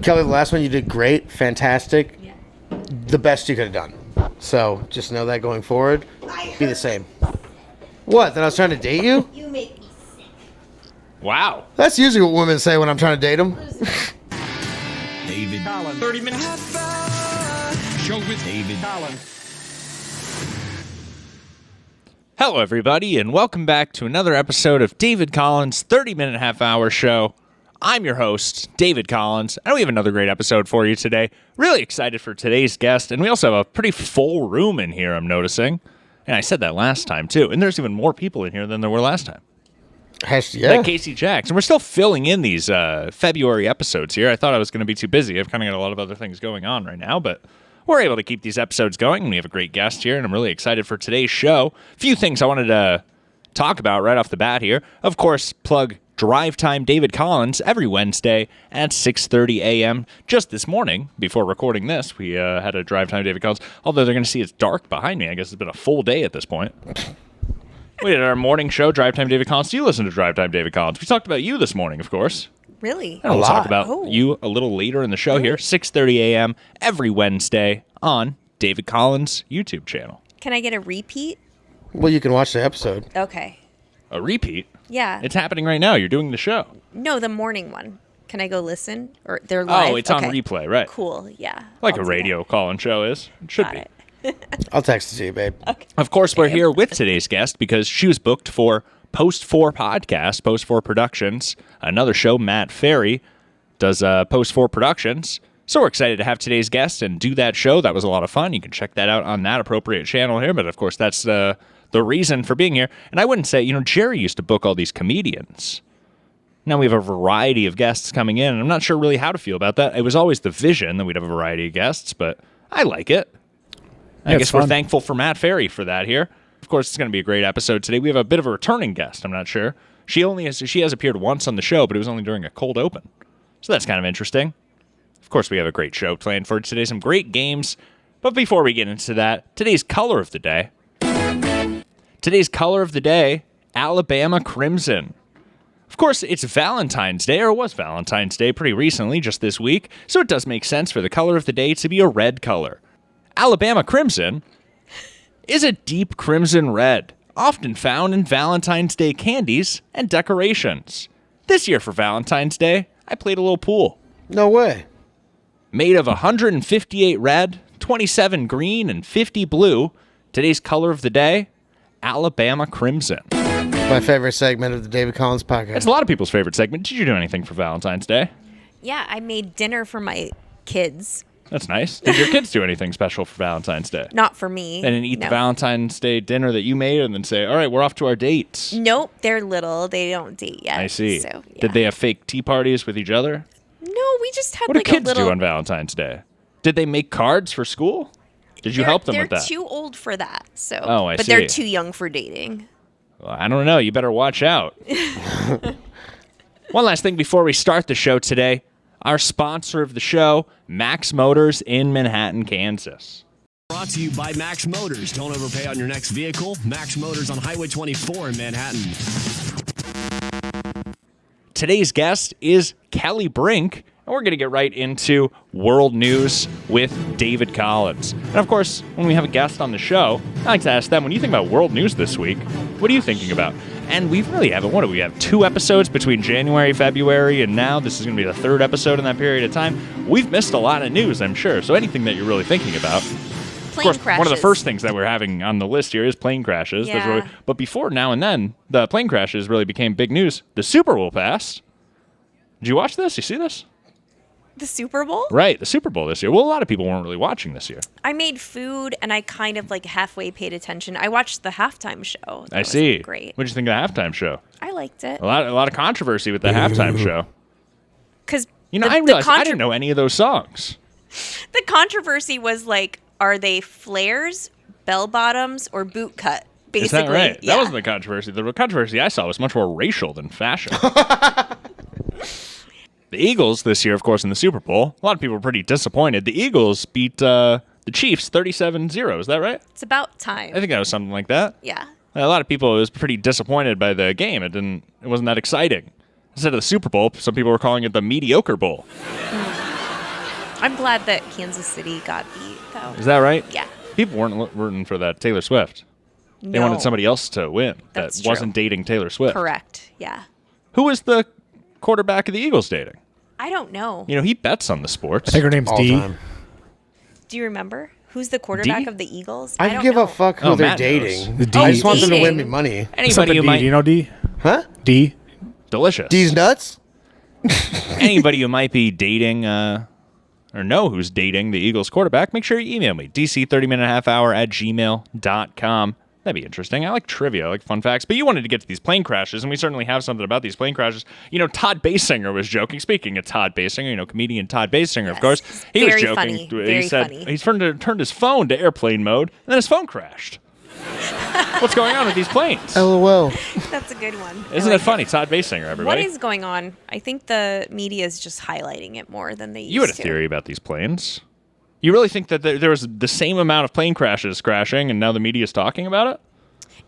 Kelly, the last one you did great, fantastic, the best you could have done. So just know that going forward, be the same. What? That I was trying to date you? You make me sick. Wow. That's usually what women say when I'm trying to date them. David Collins. 30 minutes. Show with David Collins. Hello, everybody, and welcome back to another episode of David Collins' 30-minute half-hour show. I'm your host, David Collins, and we have another great episode for you today. Really excited for today's guest, and we also have a pretty full room in here, I'm noticing. And I said that last time, too, and there's even more people in here than there were last time. Yeah. Like Casey Jackson. We're still filling in these February episodes here. I thought I was going to be too busy. I've kind of got a lot of other things going on right now, but we're able to keep these episodes going, and we have a great guest here, and I'm really excited for today's show. A few things I wanted to talk about right off the bat here. Of course, plug Drive Time David Collins every Wednesday at 6:30 a.m. Just this morning, before recording this, we had a Drive Time David Collins, although they're going to see it's dark behind me. I guess it's been a full day at this point. We did our morning show, Drive Time David Collins. Do you listen to Drive Time David Collins? We talked about you this morning, of course. Really? And we'll talk about you a little later in the show here, 6:30 a.m. every Wednesday on David Collins' YouTube channel. Can I get a repeat? Well, you can watch the episode. Okay. A repeat? Yeah. It's happening right now. You're doing the show. No, the morning one. Can I go listen? Or they're live? Oh, it's on replay, right. Cool, yeah. Like I'll a do radio call-in show is. It should Got be. it. I'll text it to you, babe. Okay. Of course, we're here with today's guest because she was booked for Post 4 Podcast, Post 4 Productions, another show. Matt Ferry does Post 4 Productions. So we're excited to have today's guest and do that show. That was a lot of fun. You can check that out on that appropriate channel here. But, of course, that's the reason for being here. And I wouldn't say, Jerry used to book all these comedians. Now we have a variety of guests coming in, and I'm not sure really how to feel about that. It was always the vision that we'd have a variety of guests, but I like it. I guess we're thankful for Matt Ferry for that here. Of course, it's going to be a great episode today. We have a bit of a returning guest. I'm not sure. She has appeared once on the show, but it was only during a cold open. So that's kind of interesting. Of course, we have a great show planned for today. Some great games. But before we get into that, today's color of the day. Today's color of the day, Alabama Crimson. Of course, it's Valentine's Day, or it was Valentine's Day pretty recently, just this week. So it does make sense for the color of the day to be a red color. Alabama Crimson is a deep crimson red, often found in Valentine's Day candies and decorations. This year for Valentine's Day, I played a little pool. No way. Made of 158 red, 27 green, and 50 blue, today's color of the day, Alabama Crimson. My favorite segment of the David Collins podcast. It's a lot of people's favorite segment. Did you do anything for Valentine's Day? Yeah, I made dinner for my kids. That's nice. Did your kids do anything special for Valentine's Day? Not for me. They didn't eat the Valentine's Day dinner that you made and then say, all right, we're off to our dates. Nope, they're little. They don't date yet. I see. So, yeah. Did they have fake tea parties with each other? No, we just had What like do kids a little... do on Valentine's Day? Did they make cards for school? Did you help them with that? They're too old for that. So. Oh, I see. But they're too young for dating. Well, I don't know. You better watch out. One last thing before we start the show today. Our sponsor of the show, Max Motors in Manhattan, Kansas. Brought to you by Max Motors. Don't overpay on your next vehicle. Max Motors on Highway 24 in Manhattan. Today's guest is Kelli Brink, and we're going to get right into world news with David Collins. And of course, when we have a guest on the show, I like to ask them, when you think about world news this week, what are you thinking about? And we really haven't, what do we have, 2 episodes between January, February, and now this is going to be the 3rd episode in that period of time. We've missed a lot of news, I'm sure. So anything that you're really thinking about. Plane of course, crashes. one of the first things that we're having on the list here is plane crashes. Yeah. But before now and then, the plane crashes really became big news. The Super Bowl passed. Did you watch this? You see this? The Super Bowl? Right, the Super Bowl this year. Well, a lot of people weren't really watching this year. I made food, and I kind of like halfway paid attention. I watched the halftime show. I see. Great. What did you think of the halftime show? I liked it. A lot of controversy with the halftime show. Because I realized I didn't know any of those songs. The controversy was like, are they flares, bell bottoms, or boot cut? Basically, Is that right? Yeah. That wasn't the controversy. The controversy I saw was much more racial than fashion. The Eagles this year, of course, in the Super Bowl, a lot of people were pretty disappointed. The Eagles beat the Chiefs 37-0. Is that right? It's about time. I think that was something like that. Yeah. A lot of people was pretty disappointed by the game. It wasn't that exciting. Instead of the Super Bowl, some people were calling it the mediocre bowl. I'm glad that Kansas City got beat, though. Is that right? Yeah. People weren't rooting for that Taylor Swift. They wanted somebody else to win That's that true. wasn't dating Taylor Swift. Correct. Yeah. Who was the quarterback of the Eagles dating? I don't know. You know, he bets on the sports. I think her name's All Dee. time. Do you remember? Who's the quarterback D? of the Eagles? I don't give know. a fuck who Oh, they're Matt dating. The D. I just want them to win me Dating. money. Anybody who D. might Do you know D? Huh? D. delicious. D's nuts? Anybody who might be dating or know who's dating the Eagles quarterback, make sure you email me, dc30minutehalfhour@gmail.com. That'd be interesting. I like trivia. I like fun facts. But you wanted to get to these plane crashes, and we certainly have something about these plane crashes. You know, Todd Basinger was joking. Speaking of Todd Basinger, you know, comedian Todd Basinger, of Yes. course. He was Very joking. funny. Very He said funny. he's turned his phone to airplane mode, and then his phone crashed. What's going on with these planes? LOL. That's a good one. I Isn't like it funny? Todd Basinger, What everybody. is going on? I think the media is just highlighting it more than they used to. You had a theory about these planes. You really think that there was the same amount of plane crashes crashing, and now the media is talking about it?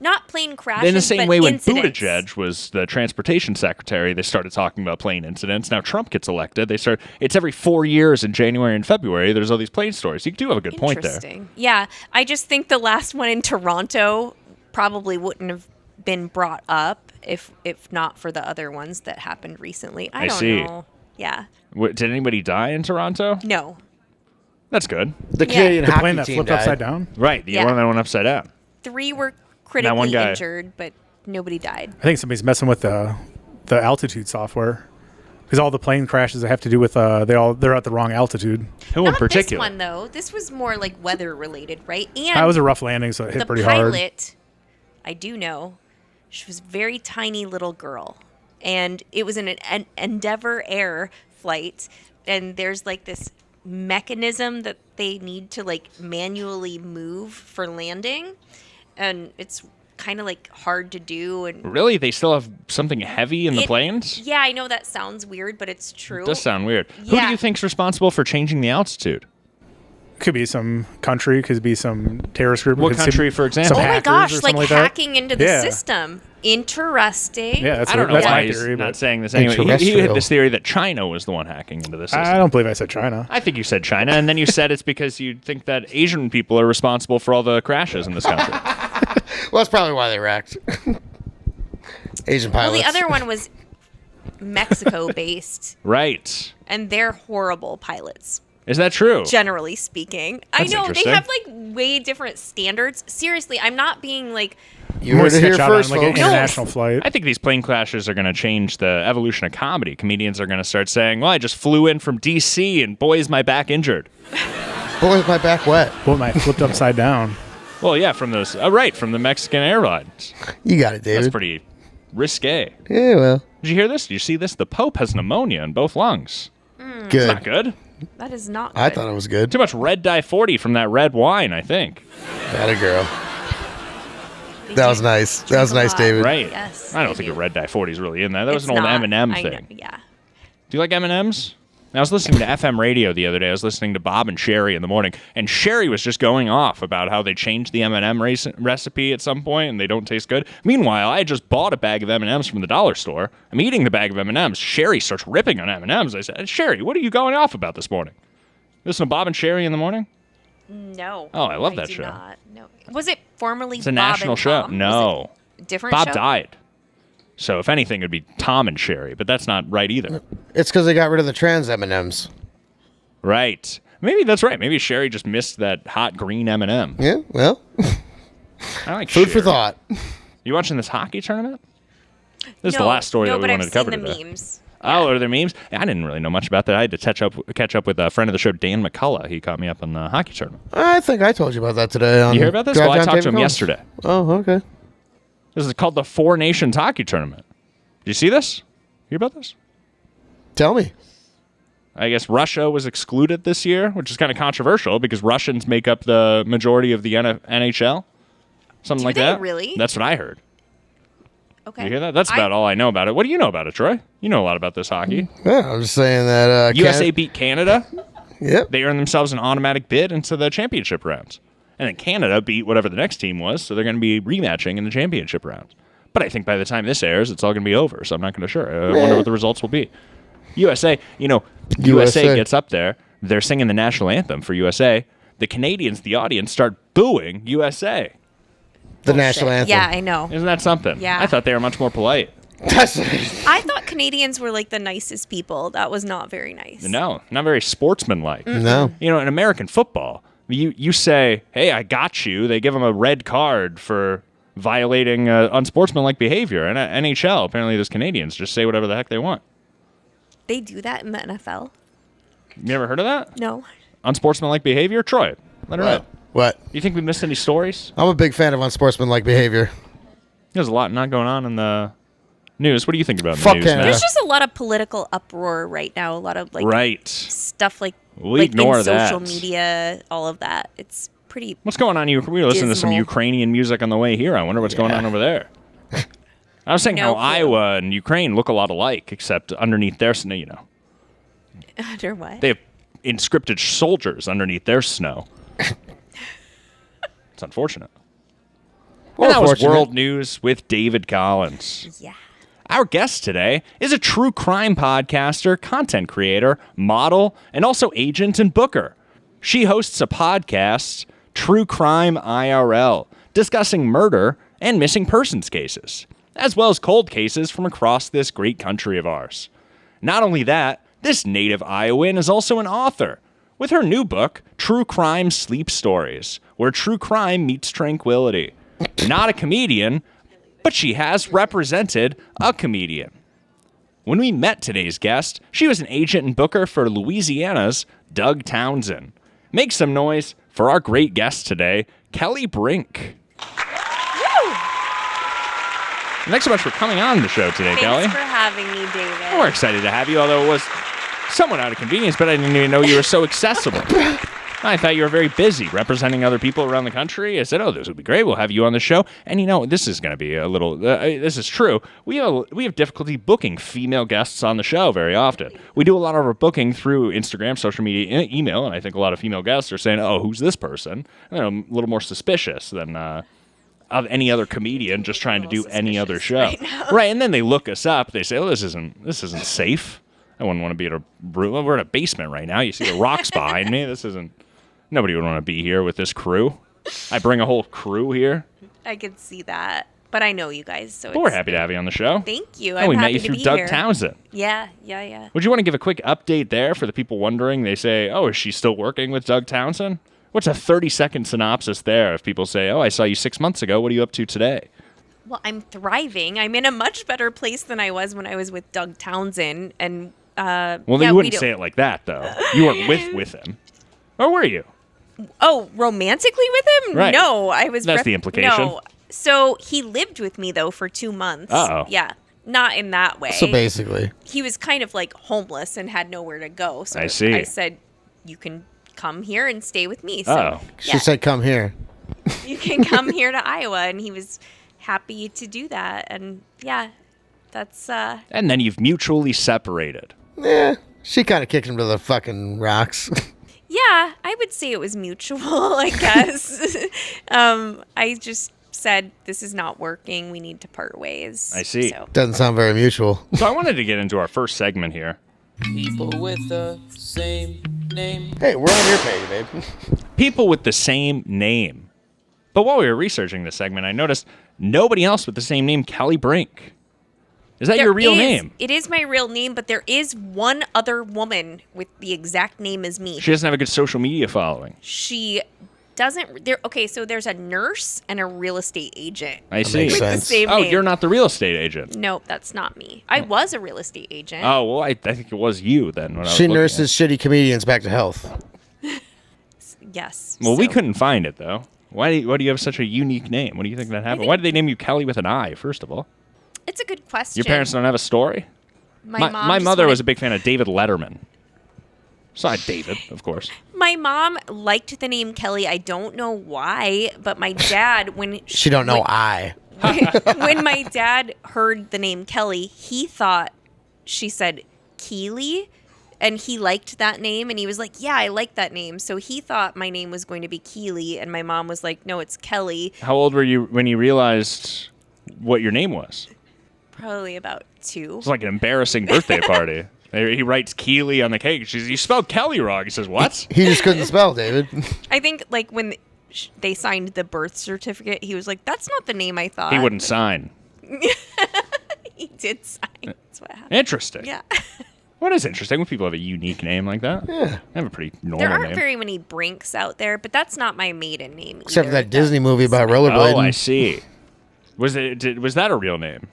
Not plane crashes, In the same but way when incidents. Buttigieg was the transportation secretary, they started talking about plane incidents. Now Trump gets elected. It's every 4 years in January and February. There's all these plane stories. You do have a good point there. Interesting. Yeah, I just think the last one in Toronto probably wouldn't have been brought up if not for the other ones that happened recently. I don't see. know. Yeah. Did anybody die in Toronto? No. That's good. The Canadian The hockey plane that team flipped died. upside down. Right. The Yeah. one that went upside down. 3 were one critically guy. injured, but nobody died. I think somebody's messing with the altitude software because all the plane crashes have to do with they're at the wrong altitude. Who in Not particular? this one though. This was more like weather related, right? And That was a rough landing, so it hit the pretty hard. pilot, I do know, she was a very tiny little girl, and it was an Endeavor Air flight, and there's like this mechanism that they need to like manually move for landing, and it's kind of like hard to do. And Really? They still have something heavy in the It- planes? yeah, I know that sounds weird, but it's true. It does sound weird. Who do Yeah. you think's responsible for changing the altitude? Could be some country, could be some terrorist group. What could country, for example? some Oh my hackers gosh, or like something like that. hacking into the Yeah. system. Interesting. Yeah, that's, I don't know that's why my he's theory. not But saying this anyway. He had Extraterrestrial. this theory that China was the one hacking into the system. I don't believe I said China. I think you said China, and then you said it's because you think that Asian people are responsible for all the crashes in this country. Well, that's probably why they wrecked. Asian Well, pilots. the other one was Mexico based, Right. and they're horrible pilots. Is that true? Generally speaking, That's I know they interesting. have like way different standards. Seriously, I'm not being like, You heard it here Sketch out first, on like an folks. international flight. I think these plane crashes are going to change the evolution of comedy. Comedians are going to start saying, well, I just flew in from D.C. and boy, is my back injured. Boy, is my back wet. What my flipped upside down. Well, yeah, from those. Right, from the Mexican Airlines. You got it, David. That's pretty risque. Yeah, well, Did you hear this? Did you see this? The Pope has pneumonia in both lungs. good. Not good. that is not. I good. thought it was good. Too much red dye 40 from that red wine, I think. That a girl. They That do was nice. That drink was a nice, lot. David. Right. Yes, I don't they think do. a red dye 40 is really in there. That was It's an old not. M&M I know, thing. yeah. Do you like M&Ms? I was listening to FM radio the other day. I was listening to Bob and Sherry in the morning, and Sherry was just going off about how they changed the M&M recipe at some point, and they don't taste good. Meanwhile, I just bought a bag of M&Ms from the dollar store. I'm eating the bag of M&Ms. Sherry starts ripping on M&Ms. I said, Sherry, what are you going off about this morning? Listen to Bob and Sherry in the morning? No. Oh, I love that do show. Not. No. Was it formerly? It's a Bob national and show. Tom? No. Was it a different Bob show? died. So if anything, it'd be Tom and Sherry, but that's not right either. It's because they got rid of the trans M&Ms. Right. Maybe that's right. Maybe Sherry just missed that hot green M&M. Yeah, well, I like food for Sherry. thought. You watching this hockey tournament? This is the No, last story no, that we but wanted I've to cover seen the today. memes. Oh, are there memes? I didn't really know much about that. I had to catch up with a friend of the show, Dan McCullough. He caught me up on the hockey tournament. I think I told you about that today. On You hear about this? Drive Well, I Down talked to David him Combs. yesterday. Oh, okay. This is called the Four Nations Hockey Tournament. Do you see this? Hear about this? Tell me. I guess Russia was excluded this year, which is kind of controversial because Russians make up the majority of the NHL. Something Do like they that. really? That's what I heard. Okay. You hear that? That's about all I know about it. What do you know about it, Troy? You know a lot about this hockey. Yeah, I'm just saying that. USA beat Canada. Yep. They earned themselves an automatic bid into the championship rounds. And then Canada beat whatever the next team was, so they're going to be rematching in the championship rounds. But I think by the time this airs, it's all going to be over, so I'm not going to sure. I wonder what the results will be. USA, USA USA gets up there. they're singing the national anthem for USA. The Canadians, the audience, start booing USA. The national anthem. Yeah, I know. Isn't that something? Yeah. I thought they were much more polite. I thought Canadians were like the nicest people. That was not very nice. No, not very sportsmanlike. No. You know, in American football, you say, hey, I got you. They give them a red card for violating unsportsmanlike behavior. And NHL, apparently those Canadians just say whatever the heck they want. They do that in the NFL? You never heard of that? No. Unsportsmanlike behavior? Troy, let her know. What? Do you think we missed any stories? I'm a big fan of unsportsmanlike behavior. There's a lot not going on in the news. What do you think about in Fuck the news, Canada. Matt? There's just a lot of political uproar right now. A lot of like Right. stuff like, We like ignore in social that. media, all of that. It's pretty. What's going on? We were listening to some Dismal. Ukrainian music on the way here. I wonder what's going on over there. I was saying No how clue. Iowa and Ukraine look a lot alike, except underneath their snow, Under what? they have inscripted soldiers underneath their snow. It's unfortunate. Well, And that was unfortunate. World News with David Collins. Yeah. Our guest today is a true crime podcaster, content creator, model, and also agent and booker. She hosts a podcast, True Crime IRL, discussing murder and missing persons cases, as well as cold cases from across this great country of ours. Not only that, this native Iowan is also an author, with her new book, True Crime Sleep Stories, where true crime meets tranquility. Not a comedian, but she has represented a comedian. When we met today's guest, she was an agent and booker for Louisiana's Doug Townson. Make some noise for our great guest today, Kelli Brink. Thanks so much for coming on the show today, Kelli. Thanks for having me, David. We're excited to have you, although it was somewhat out of convenience, but I didn't even know you were so accessible. I thought you were very busy representing other people around the country. I said, oh, this would be great. We'll have you on the show. And, this is going to be a little, this is true. We have difficulty booking female guests on the show very often. We do a lot of our booking through Instagram, social media, email, and I think a lot of female guests are saying, oh, who's this person? And they're a little more suspicious than of any other comedian just trying to do any other show. Right, and then they look us up. They say, oh, this isn't safe. I wouldn't want to be in a room. We're in a basement right now. You see the rocks behind me. Nobody would want to be here with this crew. I bring a whole crew here. I could see that, but I know you guys, so But we're happy to have you on the show. Thank you. And I'm we met happy you to through be Doug here. Townson. Yeah. Would you want to give a quick update there for the people wondering? They say, oh, is she still working with Doug Townson? What's a 30-second synopsis there if people say, oh, I saw you 6 months ago. What are you up to today? Well, I'm thriving. I'm in a much better place than I was when I was with Doug Townson, and Well, yeah, you we wouldn't don't- say it like that, though. You weren't with him. Or were you? Oh, romantically with him? Right. No, I was. That's the implication. No, so he lived with me though for 2 months. Uh-oh. Yeah, not in that way. So basically, He was kind of like homeless and had nowhere to go. So I see. I said, "You can come here and stay with me." So Oh. she said, "Come here." you can come here to Iowa, and he was happy to do that. And yeah, that's And then you've mutually separated. Yeah, she kind of kicked him to the fucking rocks. yeah. I would say it was mutual. I guess. I just said this is not working. We need to part ways. I see. So. Doesn't sound very mutual. So I wanted to get into our first segment here. People with the same name. Hey, we're on your page, babe. People with the same name. But while we were researching this segment, I noticed nobody else with the same name, Kelli Brink. Is that your real name? It is my real name, but there is one other woman with the exact name as me. She doesn't have a good social media following. She doesn't. Okay, so there's a nurse and a real estate agent. I see. makes With the sense. same Oh, name. you're not the real estate agent. Nope, that's not me. I was a real estate agent. Oh, well, I think it was you then. When I was She looking nurses shitty comedians back to health. Yes. Well, we so- couldn't find it, though. Why do you have such a unique name? What do you think that happened? Why did they name you Kelly with an I, first of all? It's a good question. Your parents don't have a story? My mom just mother was a wanted- big fan of David Letterman. Sorry, David, of course. My mom liked the name Kelly. I don't know why, but my dad, when She don't know I. when my dad heard the name Kelly, he thought she said Keely, and he liked that name, and he was like, "Yeah, I like that name." So he thought my name was going to be Keely, and my mom was like, "No, it's Kelly." How old were you when you realized what your name was? Probably about 2. It's like an embarrassing birthday party. He writes Keely on the cake. You spelled Kelly wrong. He says, what? He just couldn't spell, David. I think like when they signed the birth certificate, he was like, "That's not the name I thought." He wouldn't sign. He did sign. That's what happened. Interesting. Yeah. What is interesting when people have a unique name like that? Yeah. I have a pretty normal There aren't name. very many Brinks out there, but that's not my maiden name either. Except for that Disney movie about Oh, rollerblading. I see. Was that a real name?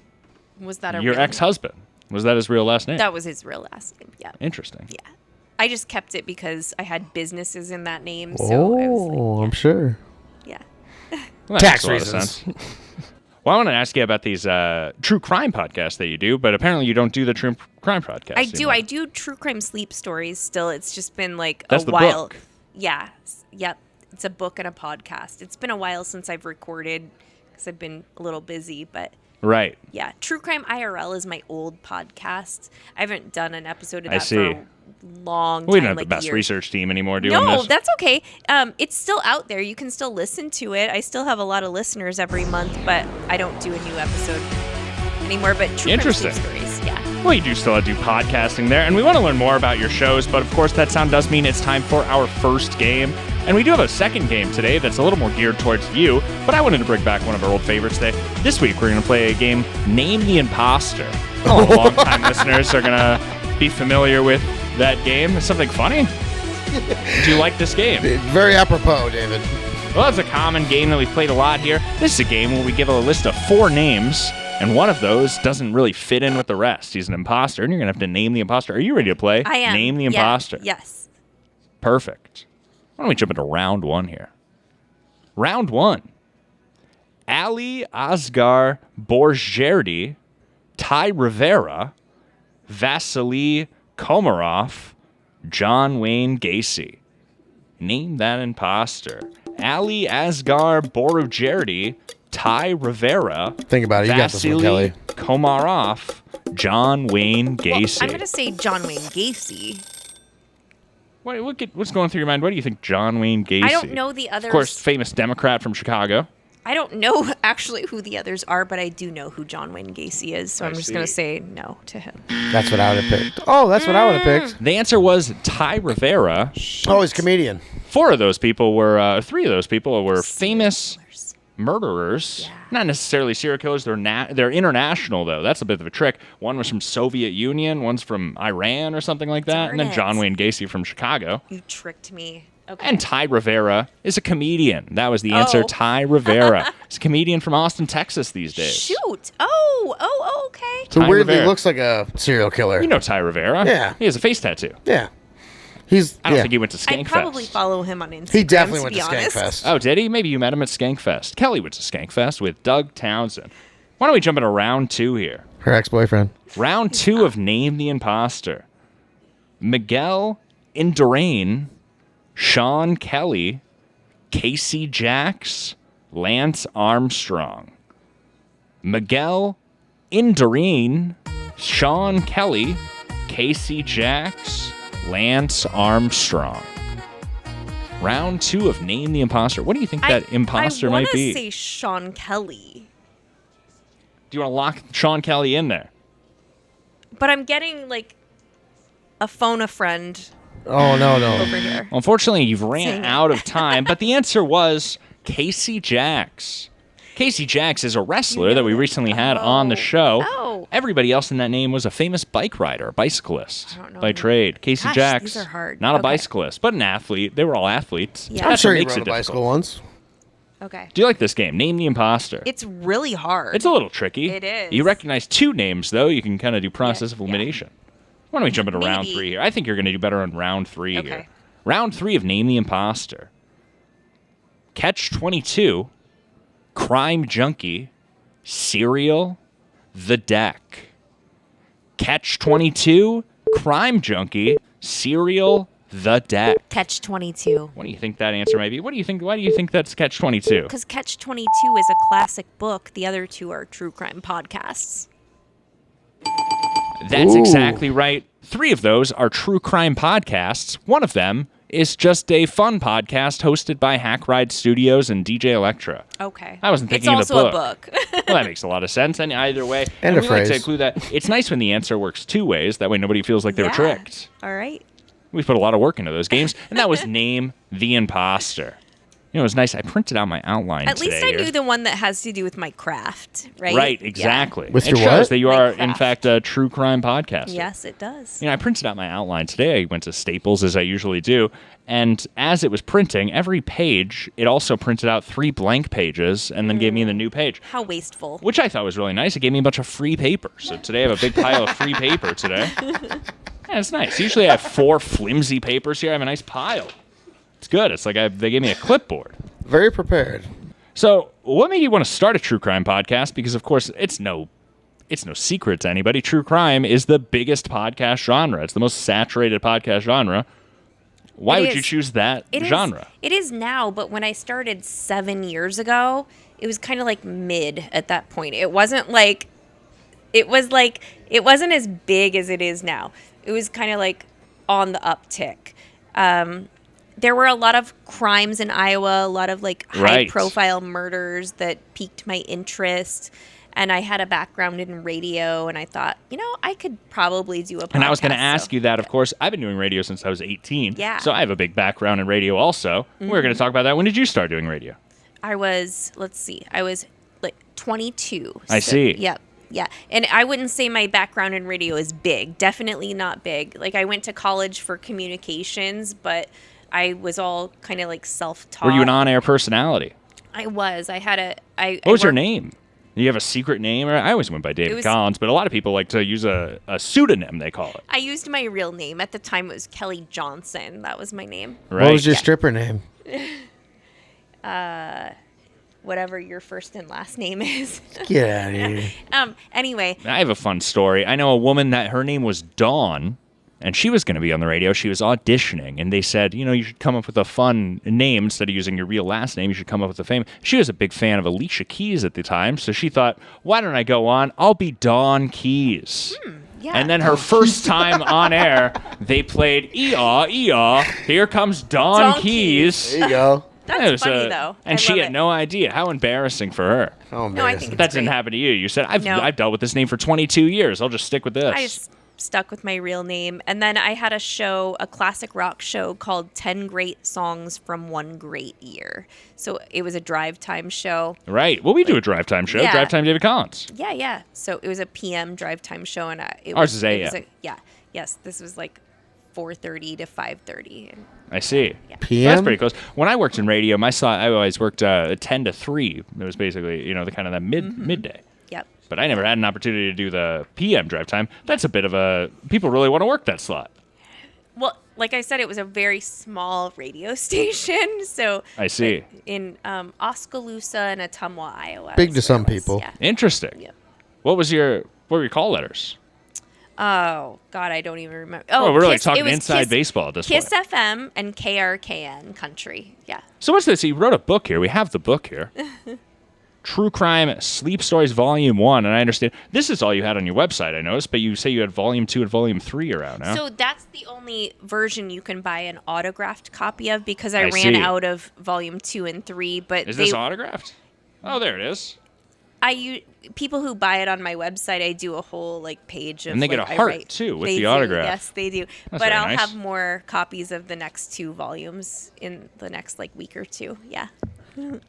Was that a Your real ex-husband. Was that his real last name? That was his real last name. Yeah. Interesting. Yeah. I just kept it because I had businesses in that name, so I was like, I'm sure. yeah. Well, that Tax makes a lot of reasons. sense. Well, I want to ask you about these true crime podcasts that you do, but apparently you don't do the true crime podcast. I do. anymore. I do true crime sleep stories still. It's just been like That's a the while. book. Yeah. Yep. It's a book and a podcast. It's been a while since I've recorded because I've been a little busy, but Right. yeah. True Crime IRL is my old podcast. I haven't done an episode of I that see. for a long time. We don't have like the best years. research team anymore doing No, this. that's okay. It's still out there. You can still listen to it. I still have a lot of listeners every month, but I don't do a new episode anymore. But true crime Interesting. sleep stories, yeah. Well, you do still do podcasting there, and we want to learn more about your shows, but of course that sound does mean it's time for our first game. And we do have a second game today that's a little more geared towards you, but I wanted to bring back one of our old favorites today. This week we're going to play a game, Name the Imposter. All the long-time listeners are going to be familiar with that game. It's something funny. Do you like this game? Very apropos, David. Well, that's a common game that we've played a lot here. This is a game where we give a list of 4 names, and one of those doesn't really fit in with the rest. He's an imposter, and you're going to have to name the imposter. Are you ready to play? I am. Name the Yeah. imposter. Yes. Perfect. Why don't we jump into round 1 here? Round 1. Ali Asghar Borgerdi, Ty Rivera, Vasily Komarov, John Wayne Gacy. Name that imposter. Ali Asghar Borgerdi, Ty Rivera, Think about it. You got this one, Vasily Kelly. Komarov, John Wayne Gacy. Well, I'm going to say John Wayne Gacy. What's going through your mind? What do you think John Wayne Gacy? I don't know the others. Of course, famous Democrat from Chicago. I don't know actually who the others are, but I do know who John Wayne Gacy is, so I'm just going to say no to him. That's what I would have picked. Oh, that's what I would have picked. The answer was Ty Rivera. Oh, he's a comedian. 3 of those people were famous Killers. murderers. Yeah. Not necessarily serial killers. They're international though. That's a bit of a trick. One was from Soviet Union. One's from Iran or something like that. Darn and then it. John Wayne Gacy from Chicago. You tricked me. Okay. And Ty Rivera is a comedian. That was the answer. Oh. Ty Rivera. He's a comedian from Austin, Texas these days. Shoot. Oh, okay. So Ty weirdly Rivera. looks like a serial killer. You know Ty Rivera. Yeah. He has a face tattoo. Yeah. He's. I don't yeah. think he went to Skankfest. I'd probably follow him on Instagram. He definitely went be to honest. Skankfest. Oh, did he? Maybe you met him at Skankfest. Kelly went to Skankfest with Doug Townson. Why don't we jump into round 2 here? Her ex-boyfriend. Round 2 of Name the Imposter. Miguel Indurain, Sean Kelly, Casey Jacks, Lance Armstrong. Miguel Indurain, Sean Kelly, Casey Jacks, Lance Armstrong. Round 2 of Name the Imposter. What do you think that imposter might be? I want to say Sean Kelly, Do you want to lock Sean Kelly in there? but I'm getting like a phone a friend Oh, no. over here. Unfortunately, you've ran Dang it. out of time, but the answer was Casey Jacks. Casey Jacks is a wrestler that we recently had on the show. Oh. Everybody else in that name was a famous bike rider, a bicyclist I don't know by who- trade. Casey Gosh, Jacks, these are hard. not a Okay. bicyclist, but an athlete. They were all athletes. Yeah. I'm That's sure what he makes rode it a bicycle difficult. once. Okay. Do you like this game? Name the imposter. It's really hard. It's a little tricky. It is. You recognize 2 names, though. You can kind of do process of yeah. elimination. Why don't we jump into round Maybe. 3 here? I think you're going to do better on round 3 Okay. here. Round 3 of Name the Imposter. Catch 22, Crime Junkie, Serial, The Deck. Catch 22, Crime Junkie, Serial, The Deck. Catch 22. What do you think that answer might be? What do you think? Why do you think that's Catch 22? Because Catch 22 is a classic book. The other 2 are true crime podcasts. That's Ooh. exactly right. 3 of those are true crime podcasts. One of them is just a fun podcast hosted by Hack Ride Studios and DJ Electra. Okay. I wasn't thinking it's of the also book. a book. Well, that makes a lot of sense. And either way, And we a like to phrase. include that. It's nice when the answer works two ways. That way nobody feels like they were Yeah. tricked. All right. We put a lot of work into those games. And that was Name the Imposter. You know, it was nice. I printed out my outline At today least I here. knew the one that has to do with my craft, right? Right, Yeah. exactly. With it your shows what? that you My are, in craft. fact, a true crime podcaster. Yes, it does. You know, I printed out my outline today. I went to Staples, as I usually do. And as it was printing, every page, it also printed out 3 blank pages and then gave me the new page, How wasteful. which I thought was really nice. It gave me a bunch of free paper. So today I have a big pile of free paper today. Yeah, it's nice. Usually I have 4 flimsy papers here. I have a nice pile. It's good. It's like they gave me a clipboard. Very prepared. So, what made you want to start a true crime podcast? Because, of course, it's no secret to anybody. True crime is the biggest podcast genre. It's the most saturated podcast genre. Why It would you is. choose that genre? It is now, but when I started 7 years ago, it was kind of like mid at that point. It wasn't as big as it is now. It was kind of like on the uptick. There were a lot of crimes in Iowa, a lot of like Right. high profile murders that piqued my interest. And I had a background in radio, and I thought, I could probably do a podcast. And I was going to ask so- you that, of course. I've been doing radio since I was 18. Yeah. So I have a big background in radio also. We're going to talk about that. When did you start doing radio? I was like 22. I see. Yep. Yeah. And I wouldn't say my background in radio is big. Definitely not big. Like I went to college for communications, but I was all kind of like self-taught. Were you an on-air personality? I was. I had a. What was your name? Do you have a secret name? I always went by David was- Collins, but a lot of people like to use a pseudonym, they call it. I used my real name at the time. It was Kelly Johnson. That was my name. Right? What was your stripper name? Whatever your first and last name is. Get out of here. Anyway, I have a fun story. I know a woman that her name was Dawn, and she was going to be on the radio. She was auditioning, and they said, you should come up with a fun name instead of using your real last name. You should come up with a fame. She was a big fan of Alicia Keys at the time, so she thought, why don't I go on? I'll be Dawn Keys. yeah. And then her first time on air, they played "Ee-aw, ee-aw, here comes Dawn Dawn Keys." There you go. That's It was, funny though. And I she love had it. no idea. How embarrassing for her. Oh, No, I think embarrassing. it's That didn't great. happen to you. You said, I've No. dealt with this name for 22 years. I'll just stick with this. I just stuck with my real name. And then I had a classic rock show called 10 Great Songs from One Great Year. So it was a drive time show. Right. Well, we do a drive time show. Yeah. Drive time David Collins. Yeah, yeah. So it was a PM drive time show. And Ours is it was AM. yes, this was like 4:30 to 5:30. I see. PM? That's pretty close. When I worked in radio, I always worked 10 to 3. It was basically, the kind of that midday. Yep. But I never had an opportunity to do the PM drive time. That's a bit of a people really want to work that slot. Well, like I said, it was a very small radio station. So I see. in Oskaloosa and Ottumwa, Iowa. Big is to where some it was. people. Yeah. Interesting. Yep. What were your call letters? Oh God, I don't even remember. Oh, we're really Kiss- talking it was inside Kiss- baseball at this Kiss point. FM and KRKN Country. Yeah. So what's this? You wrote a book here. We have the book here. True Crime Sleep Stories Volume 1. And I understand this is all you had on your website, I noticed, but you say you had Volume 2 and Volume 3 around now. So that's the only version you can buy an autographed copy of because I I ran see. out of Volume 2 and 3. But Is this autographed? Oh, there it is. people who buy it on my website, I do a whole page of. And they get like, a I heart, write- too, with they the do, autograph. Yes, they do. That's But very I'll nice. have more copies of the next 2 volumes in the next week or 2. Yeah.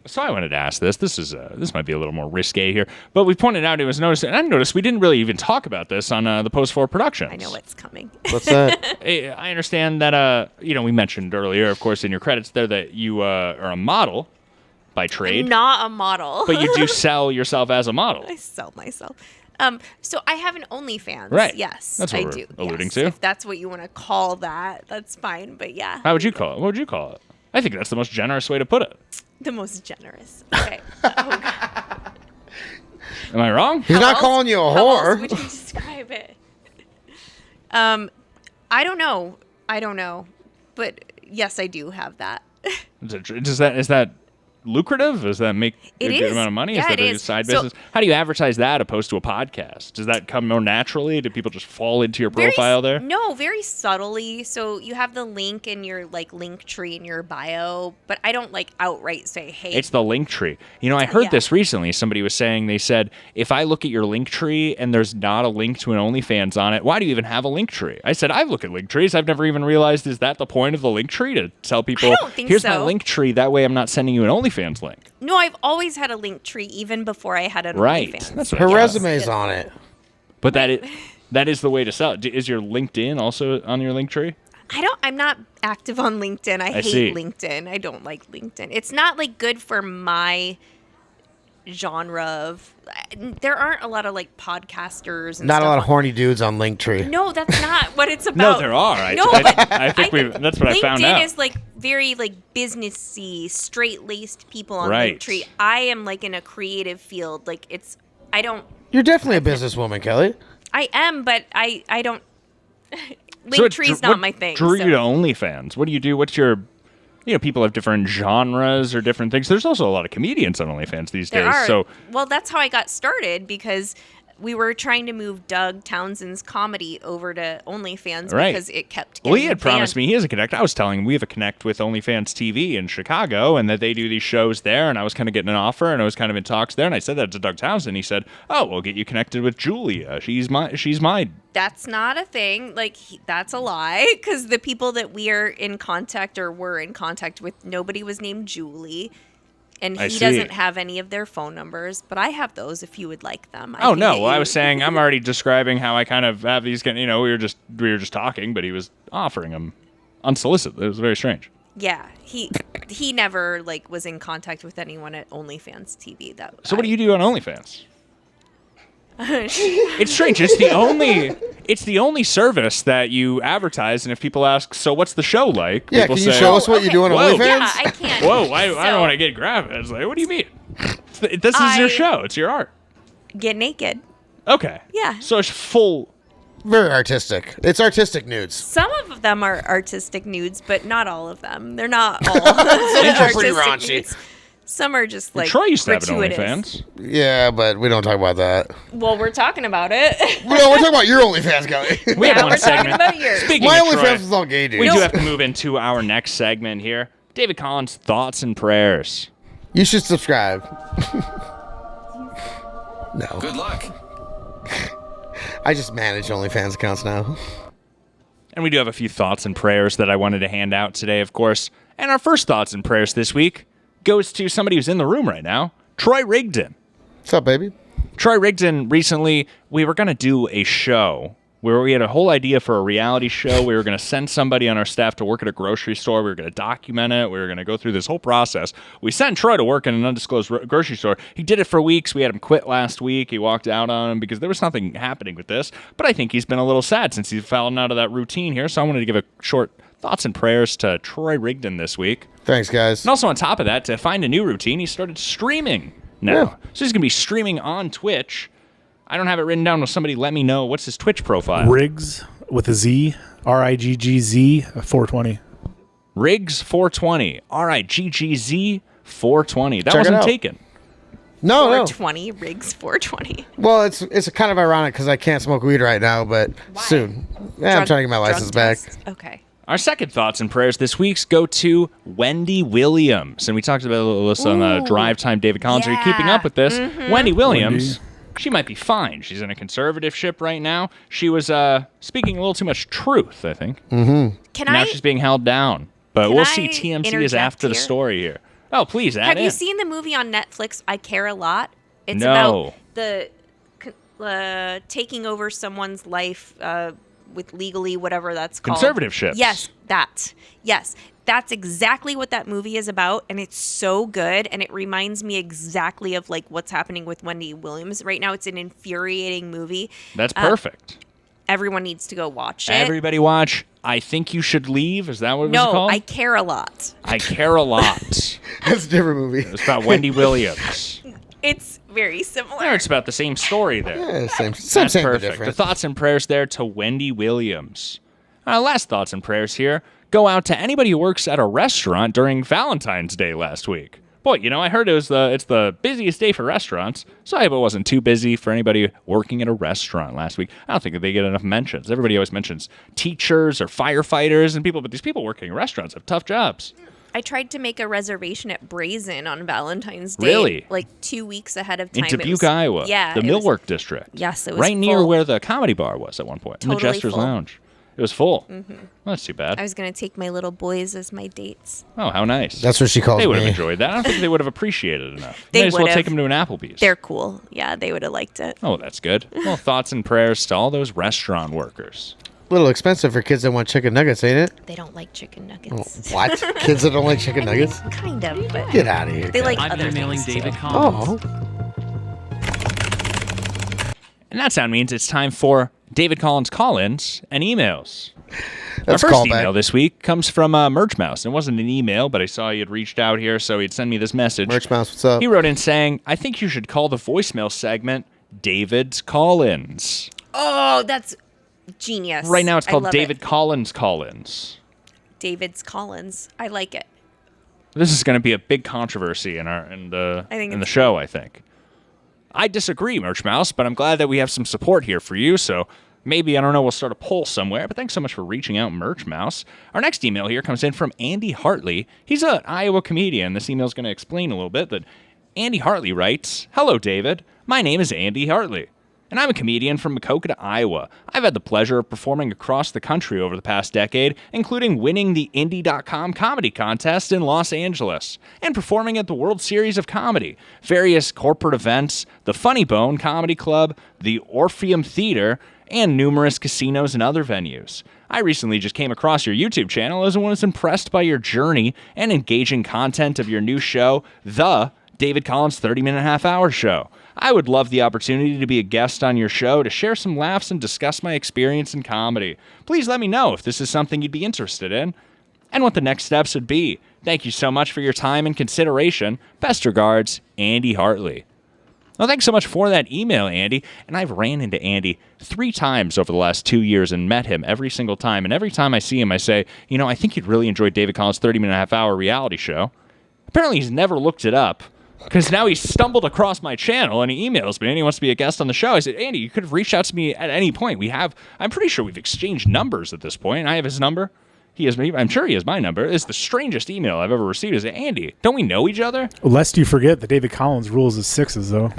So I wanted to ask this. This might be a little more risque here, but we pointed out it was noticed, and I noticed we didn't really even talk about this on the Post 4 Productions. I know what's coming. What's that? I understand that we mentioned earlier, of course, in your credits there that you are a model by trade, Not a model. but you do sell yourself as a model. I sell myself. So I have an OnlyFans. Right. Yes, That's what I we're do. alluding Yes. to. If that's what you want to call that, that's fine. But yeah, How would you call it? What would you call it? I think that's the most generous way to put it. the most generous. Okay. Oh, God. Am I wrong? He's not else- calling you a How else whore. would you describe it? I don't know. But yes, I do have that. Is that lucrative? Does that make a good is. amount of money? Yeah, Is that it a is. side So- business? How do you advertise that opposed to a podcast? Does that come more naturally? Do people just fall into your profile there? No, very subtly. So you have the link in your like link tree in your bio, but I don't like outright say, "Hey." It's the link tree. You know, I heard Yeah. this recently. Somebody was saying, they said, if I look at your link tree and there's not a link to an OnlyFans on it, why do you even have a link tree? I said, I look at link trees. I've never even realized, is that the point of the link tree, to tell people, don't think here's my so. link tree. That way I'm not sending you an OnlyFans link. No, I've always had a link tree even before I had an Right. OnlyFans. That's what Her I thought. resume's on it. But that is the way to sell it. Is your LinkedIn also on your link tree? I'm not active on LinkedIn. I hate see. LinkedIn. I don't like LinkedIn. It's not like good for my genre of there aren't a lot of like podcasters and Not stuff a lot of on- horny dudes on Linktree. No, that's not what it's about. No, there are. I think that's what I found out. LinkedIn is like very like businessy, straight-laced people on Right. Linktree. I am like in a creative field. Like I don't You're definitely a businesswoman, Kelly. I am, but I don't So what Linktree's dr- not what my thing. Drew so- you to OnlyFans. What do you do? What's your, people have different genres or different things. There's also a lot of comedians on OnlyFans these There days. are. So Well, that's how I got started because we were trying to move Doug Townson's comedy over to OnlyFans Right. because it kept well, getting he had promised banned. me he has a connect. I was telling him we have a connect with OnlyFans TV in Chicago, and that they do these shows there. And I was kind of getting an offer, and I was kind of in talks there. And I said that to Doug Townson. He said, "Oh, we'll get you connected with Julia. She's my." That's not a thing. Like that's a lie because the people that we are in contact or were in contact with, nobody was named Julie. And I he see. doesn't have any of their phone numbers, but I have those if you would like them. Oh no! Well, I was saying I'm already describing how I kind of have these. We were just talking, but he was offering them unsolicited. It was very strange. Yeah, he never like was in contact with anyone at OnlyFans TV. So what do you do on OnlyFans? It's strange. It's the only service that you advertise, and if people ask, "So what's the show like?" Yeah, people can you say, show us what you do on Whoa. OnlyFans? Yeah, I can't. "Whoa, I don't So, want to get graphic." It's like, what do you mean? This is your show. It's your art. get naked. Okay. Yeah. So it's full. Very artistic. It's artistic nudes. Some of them are artistic nudes, but not all of them. They're not all pretty artistic raunchy. nudes. Some are just like Troy used to have an gratuitous. OnlyFans. Yeah, but we don't talk about that. Well, we're talking about it. No, we're talking about your OnlyFans, Kelly. We have Yeah, one we're talking segment. about yours. Speaking My of Troy, OnlyFans is all gay dudes. we do have to move into our next segment here. David Collins' thoughts and prayers. You should subscribe. No. Good luck. I just manage OnlyFans accounts now. And we do have a few thoughts and prayers that I wanted to hand out today, of course. And our first thoughts and prayers this week goes to somebody who's in the room right now, Troy Rigdon. What's up, baby? Troy Rigdon, recently, we were going to do a show where we had a whole idea for a reality show. We were going to send somebody on our staff to work at a grocery store. We were going to document it. We were going to go through this whole process. We sent Troy to work in an undisclosed grocery store. He did it for weeks. We had him quit last week. He walked out on him because there was nothing happening with this. But I think he's been a little sad since he's fallen out of that routine here. So I wanted to give a short thoughts and prayers to Troy Rigdon this week. Thanks, guys. And also on top of that, to find a new routine, he started streaming now. Yeah. So he's going to be streaming on Twitch. I don't have it written down. Will somebody let me know? What's his Twitch profile? Riggs with a Z, RIGGZ 420. Riggs 420. RIGGZ 420. That Check it wasn't out. taken. No, no. 420 Riggs 420. Well, it's kind of ironic because I can't smoke weed right now, but soon. Yeah, I'm trying to get my license back. Okay. Our second thoughts and prayers this week go to Wendy Williams. And we talked about this on the Drive Time. David Collins, are you keeping up with this? Wendy Williams, she might be fine. She's in a conservativeship right now. She was speaking a little too much truth, I think. Can Now I she's being held down. But Can we'll I see. TMZ is interject after the here? story here. Oh, please add Have in. you seen the movie on Netflix I Care a Lot? It's No. about the taking over someone's life with legally whatever that's called. Conservationships. Yes, that. Yes. That's exactly what that movie is about, and it's so good, and it reminds me exactly of like what's happening with Wendy Williams right now. It's an infuriating movie. That's perfect. Everyone needs to go watch it. Everybody watch I Think You Should Leave. Is that what it was No, called? I Care a Lot. I Care a Lot. It's a different movie. It's about Wendy Williams. It's very similar. There, it's about the same story there. Yeah, same, That's but perfect. The different. thoughts and prayers there to Wendy Williams. Last thoughts and prayers here go out to anybody who works at a restaurant during Valentine's Day last week. Boy, I heard it's the busiest day for restaurants, so I hope it wasn't too busy for anybody working at a restaurant last week. I don't think that they get enough mentions. Everybody always mentions teachers or firefighters and people, but these people working in restaurants have tough jobs. I tried to make a reservation at Brazen on Valentine's Day. Really? Like 2 weeks ahead of time. In Dubuque, Iowa. Yeah. The Millwork District. Yes, it was right near full. where the comedy bar was at one point. Totally in the Jester's full. Lounge. It was full. Mm-hmm. Well, that's too bad. I was going to take my little boys as my dates. Oh, how nice. That's what she calls They would have me. enjoyed that. I don't think they would have appreciated it enough. They Might as well would've. take them to an Applebee's. They're cool. Yeah, they would have liked it. Oh, that's good. Well, thoughts and prayers to all those restaurant workers. A little expensive for kids that want chicken nuggets, ain't it? They don't like chicken nuggets. What? Kids that don't like chicken nuggets? Kind of, but Get out of here. they like I'm other emailing things David too. Collins. Oh. And that sound means it's time for David Collins call-ins and emails. That's Our first callback. email this week comes from Merch Mouse. It wasn't an email, but I saw he had reached out here, so he'd send me this message. Merch Mouse, what's up? He wrote in saying, I think you should call the voicemail segment David's Call-ins. Oh, that's genius. Right now it's I called love David it. Collins Call-ins. David's Collins. I like it. This is going to be a big controversy in the show, I think. I disagree, Merch Mouse, but I'm glad that we have some support here for you, so maybe, I don't know, we'll start a poll somewhere, but thanks so much for reaching out, Merch Mouse. Our next email here comes in from Andy Hartley. He's an Iowa comedian. This email is going to explain a little bit, but Andy Hartley writes, Hello, David. My name is Andy Hartley, and I'm a comedian from Makokata, Iowa. I've had the pleasure of performing across the country over the past decade, including winning the Indie.com comedy contest in Los Angeles, and performing at the World Series of Comedy, various corporate events, the Funny Bone Comedy Club, the Orpheum Theater, and numerous casinos and other venues. I recently just came across your YouTube channel as one was impressed by your journey and engaging content of your new show, The David Collins 30-Minute Half-Hour Show. I would love the opportunity to be a guest on your show to share some laughs and discuss my experience in comedy. Please let me know if this is something you'd be interested in and what the next steps would be. Thank you so much for your time and consideration. Best regards, Andy Hartley. Well, thanks so much for that email, Andy. And I've ran into Andy 3 times over the last 2 years and met him every single time. And every time I see him, I say, I think you'd really enjoy David Collins' 30-Minute Half-Hour reality show. Apparently, he's never looked it up because now he's stumbled across my channel and he emails me and he wants to be a guest on the show. I said, Andy, you could have reached out to me at any point. I'm pretty sure we've exchanged numbers at this point. I have his number. He has me. I'm sure he has my number. It's the strangest email I've ever received. Is Andy? Don't we know each other? Lest you forget that David Collins rules his 6s, though.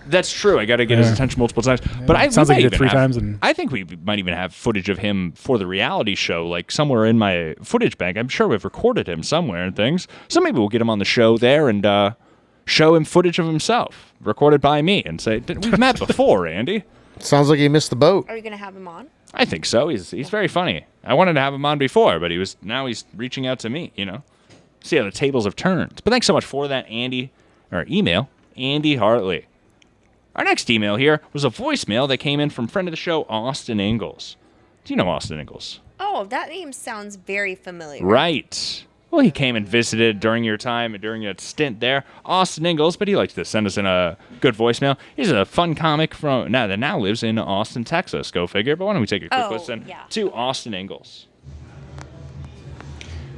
That's true. I got to get his attention multiple times. But Sounds like he did 3 times. I think we might even have footage of him for the reality show, like somewhere in my footage bank. I'm sure we've recorded him somewhere and things. So maybe we'll get him on the show there and show him footage of himself, recorded by me, and say, we've met before, Andy. Sounds like you missed the boat. Are you going to have him on? I think so. He's very funny. I wanted to have him on before, but now he's reaching out to me, See how the tables have turned. But thanks so much for that, email, Andy Hartley. Our next email here was a voicemail that came in from friend of the show, Austin Ingalls. Do you know Austin Ingalls? Oh, that name sounds very familiar. Right. Well, he came and visited during your time and during a stint there, Austin Ingalls, but he likes to send us in a good voicemail. He's a fun comic that now lives in Austin, Texas. Go figure. But why don't we take a quick listen to Austin Ingalls?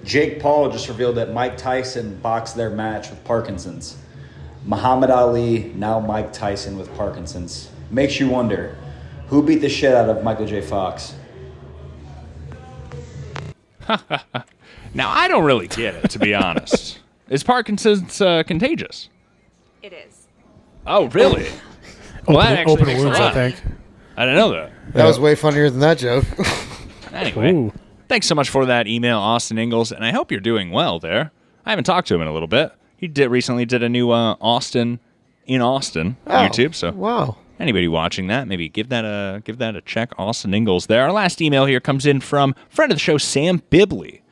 Jake Paul just revealed that Mike Tyson boxed their match with Parkinson's. Muhammad Ali, now Mike Tyson with Parkinson's. Makes you wonder, who beat the shit out of Michael J. Fox? Now, I don't really get it, to be honest. Is Parkinson's contagious? It is. Oh, really? Well, that actually Open makes wounds, a I lot. think. I didn't know that. That was way funnier than that joke. Anyway, Ooh. thanks so much for that email, Austin Ingalls, and I hope you're doing well there. I haven't talked to him in a little bit. He recently did a new Austin in Austin YouTube, so Wow. anybody watching that, maybe give that a check. Austin Ingalls there. Our last email here comes in from friend of the show, Sam Bibley,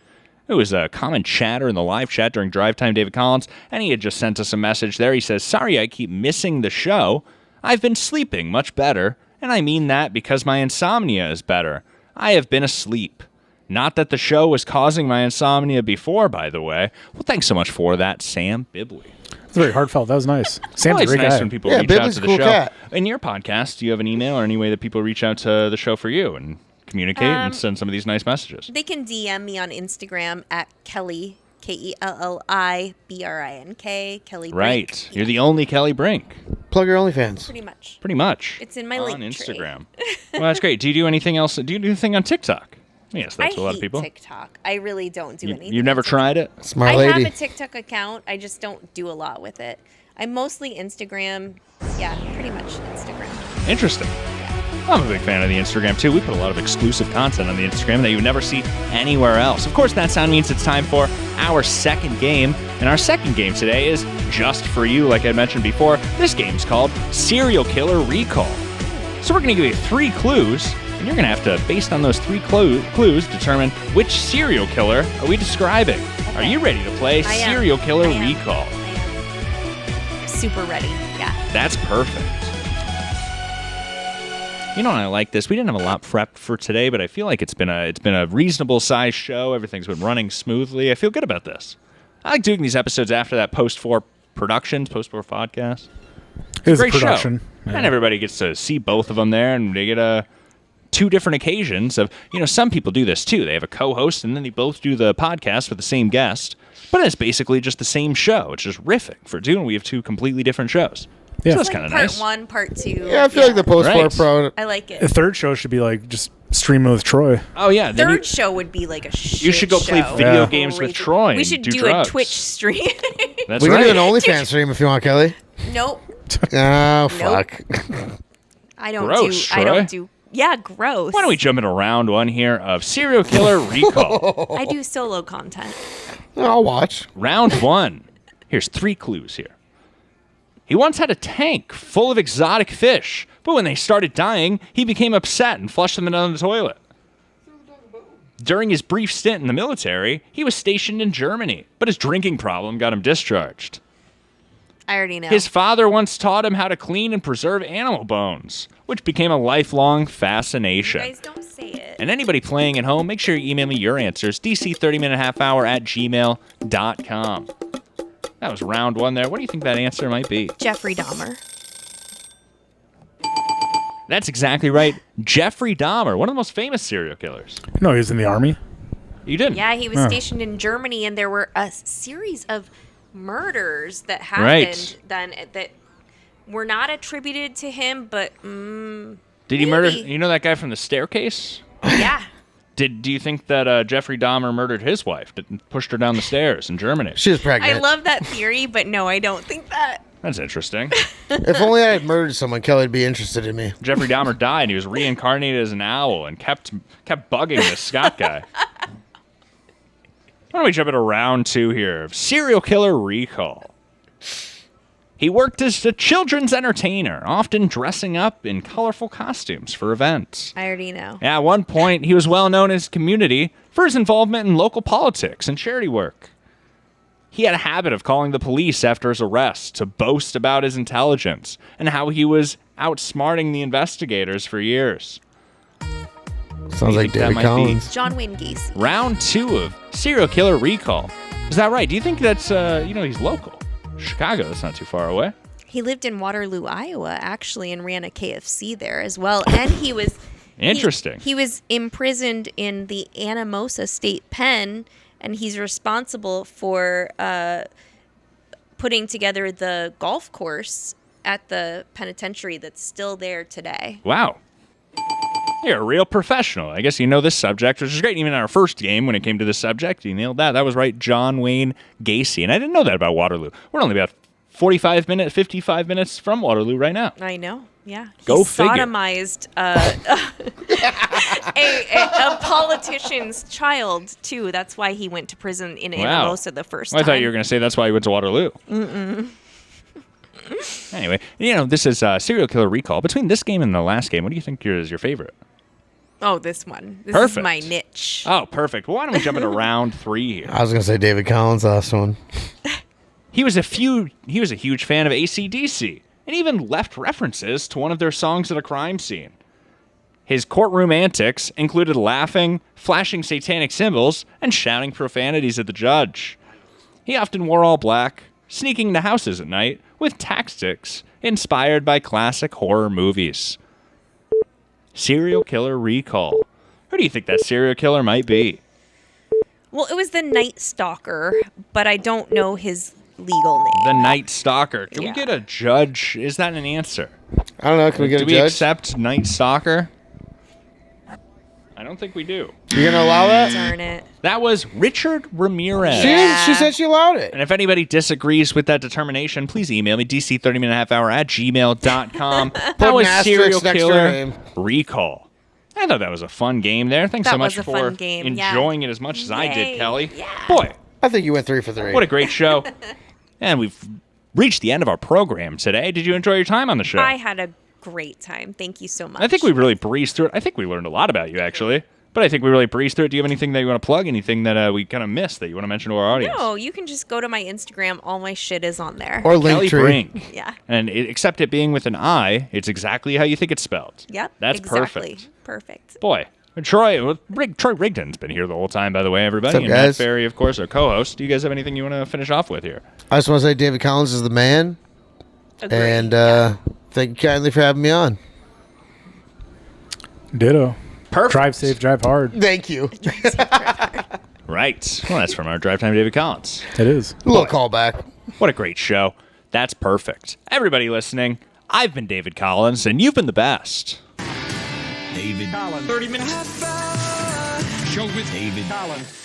who was a common chatter in the live chat during Drive Time David Collins, and he had just sent us a message there. He says, sorry I keep missing the show. I've been sleeping much better, and I mean that because my insomnia is better. I have been asleep. Not that the show was causing my insomnia before, by the way. Well, thanks so much for that, Sam Bibley. It's very heartfelt. That was nice. Sam's Always a great nice guy. when people Yeah, reach out Bibley's to a the cool show. cat. In your podcast, do you have an email or any way that people reach out to the show for you and communicate and send some of these nice messages? They can DM me on Instagram at Kelli, KELLIBRINK, Kelly Brink. Right. You're the only Kelli Brink. Plug your OnlyFans. Pretty much. It's in my on link Instagram. Well, that's great. Do you do anything else? Do you do anything on TikTok? Yes, that's I a lot of hate people. TikTok. I really don't do anything. You've never on TikTok. tried it? Smart I lady. have a TikTok account. I just don't do a lot with it. I'm mostly Instagram. Yeah, pretty much Instagram. Interesting. I'm a big fan of the Instagram, too. We put a lot of exclusive content on the Instagram that you would never see anywhere else. Of course, that sound means it's time for our second game. And our second game today is just for you, like I mentioned before. This game's called Serial Killer Recall. So we're going to give you 3 clues, and you're going to have to, based on those 3 clues, determine which serial killer are we describing. Are you ready to play Serial Killer Recall? I am. Super ready. Yeah. That's perfect. You know, I like this. We didn't have a lot prepped for today, but I feel like it's been a reasonable sized show. Everything's been running smoothly. I feel good about this. I like doing these episodes after that Post 4 podcast. It was a Great production. show. Yeah. And everybody gets to see both of them there, and they get 2 different occasions of, some people do this too. They have a co-host, and then they both do the podcast with the same guest, but it's basically just the same show. It's just riffing for 2, and we have 2 completely different shows. Yeah. So that's Like kind of part nice. 1, part 2. Yeah, I feel like the Post 4 Right. Pro. I like it. The third show should be like just streaming with Troy. Oh, yeah. Then Third show would be like a shit you should go play show. video Yeah. games with Crazy. Troy We and should do do drugs. a Twitch stream. That's We right. can do an OnlyFans stream if you want, Kelly. Nope. Oh, fuck. I don't Gross, do. I don't Troy. do. Yeah, gross. Why don't we jump into round 1 here of Serial Killer Recall? I do solo content. I'll watch. Round 1. Here's 3 clues here. He once had a tank full of exotic fish, but when they started dying, he became upset and flushed them down the toilet. During his brief stint in the military, he was stationed in Germany, but his drinking problem got him discharged. I already know. His father once taught him how to clean and preserve animal bones, which became a lifelong fascination. You guys don't say it. And anybody playing at home, make sure you email me your answers, dc30minutehalfhour@gmail.com. That was round 1 there. What do you think that answer might be? Jeffrey Dahmer. That's exactly right. Jeffrey Dahmer, one of the most famous serial killers. No, he was in the army. You didn't? Yeah, he was Huh. stationed in Germany, and there were a series of murders that happened Right. then that were not attributed to him, but Did he murder? maybe. You know that guy from the staircase? Yeah. Do you think that Jeffrey Dahmer murdered his wife? Pushed her down the stairs in Germany? She was pregnant. I love that theory, but no, I don't think that. That's interesting. If only I had murdered someone, Kelly'd be interested in me. Jeffrey Dahmer died. He was reincarnated as an owl and kept bugging this Scott guy. Why don't we jump into round 2 here of Serial Killer Recall? He worked as a children's entertainer, often dressing up in colorful costumes for events. I already know. At one point, he was well known in his community for his involvement in local politics and charity work. He had a habit of calling the police after his arrest to boast about his intelligence and how he was outsmarting the investigators for years. Sounds like think that David might be? Collins. John Wayne Gacy. Round 2 of Serial Killer Recall. Is that right? Do you think that's, he's local? Chicago, that's not too far away. He lived in Waterloo, Iowa, actually, and ran a KFC there as well. And he was Interesting. He was imprisoned in the Anamosa State Pen, and he's responsible for putting together the golf course at the penitentiary that's still there today. Wow. You're a real professional. I guess you know this subject, which is great. Even in our first game, when it came to this subject, you nailed that. That was right, John Wayne Gacy. And I didn't know that about Waterloo. We're only about 55 minutes from Waterloo right now. I know. Yeah. Go he figure. sodomized a politician's child, too. That's why he went to prison in Wow. Anamosa the first Well, I time. thought you were going to say that's why he went to Waterloo. Anyway, this is Serial Killer Recall. Between this game and the last game, what do you think is your favorite? Oh, this one. This Perfect. is my niche. Oh, perfect. Well, why don't we jump into round 3 here? I was going to say David Collins, last one. He was a huge fan of AC/DC and even left references to one of their songs at a crime scene. His courtroom antics included laughing, flashing satanic symbols, and shouting profanities at the judge. He often wore all black, sneaking into houses at night with tactics inspired by classic horror movies. Serial Killer Recall. Who do you think that serial killer might be? Well, it was the Night Stalker, but I don't know his legal name. The Night Stalker. Can we Yeah. get a judge? Is that an answer? I don't know. Can we get Do a we judge? accept Night Stalker? I don't think we do. You're gonna allow that? Darn it. That was Richard Ramirez. She said she allowed it. And if anybody disagrees with that determination, please email me, dc30minutehalfhour@gmail.com. That an was asterisk Serial next to her Killer name. Recall. I thought that was a fun game there. Thanks so That much was a for fun game, yeah. enjoying it as much as I did, Yay. Kelly. Yeah. Boy, I think you went 3 for 3. what a great show. And we've reached the end of our program today. Did you enjoy your time on the show? I had a great time. Thank you so much. I think we really breezed through it. I think we learned a lot about you, actually. But I think we really breezed through it. Do you have anything that you want to plug? Anything that we kind of missed that you want to mention to our audience? No, you can just go to my Instagram. All my shit is on there. Or Kelli Linktree. Brink. Yeah. And except it being with an I, it's exactly how you think it's spelled. Yep. That's exactly. perfect. Perfect. Boy, Troy Rigdon's been here the whole time, by the way, everybody. What's up, and Matt guys? Ferry, of course, our co-host. Do you guys have anything you want to finish off with here? I just want to say David Collins is the man. Agreed. And Yeah. thank you kindly for having me on. Ditto. Perfect. Drive safe, drive hard. Thank you. Right. Well, that's from our Drive Time David Collins. It is. A little callback. What a great show. That's perfect. Everybody listening, I've been David Collins, and you've been the best. David Collins. 30 minutes. Show with David Collins.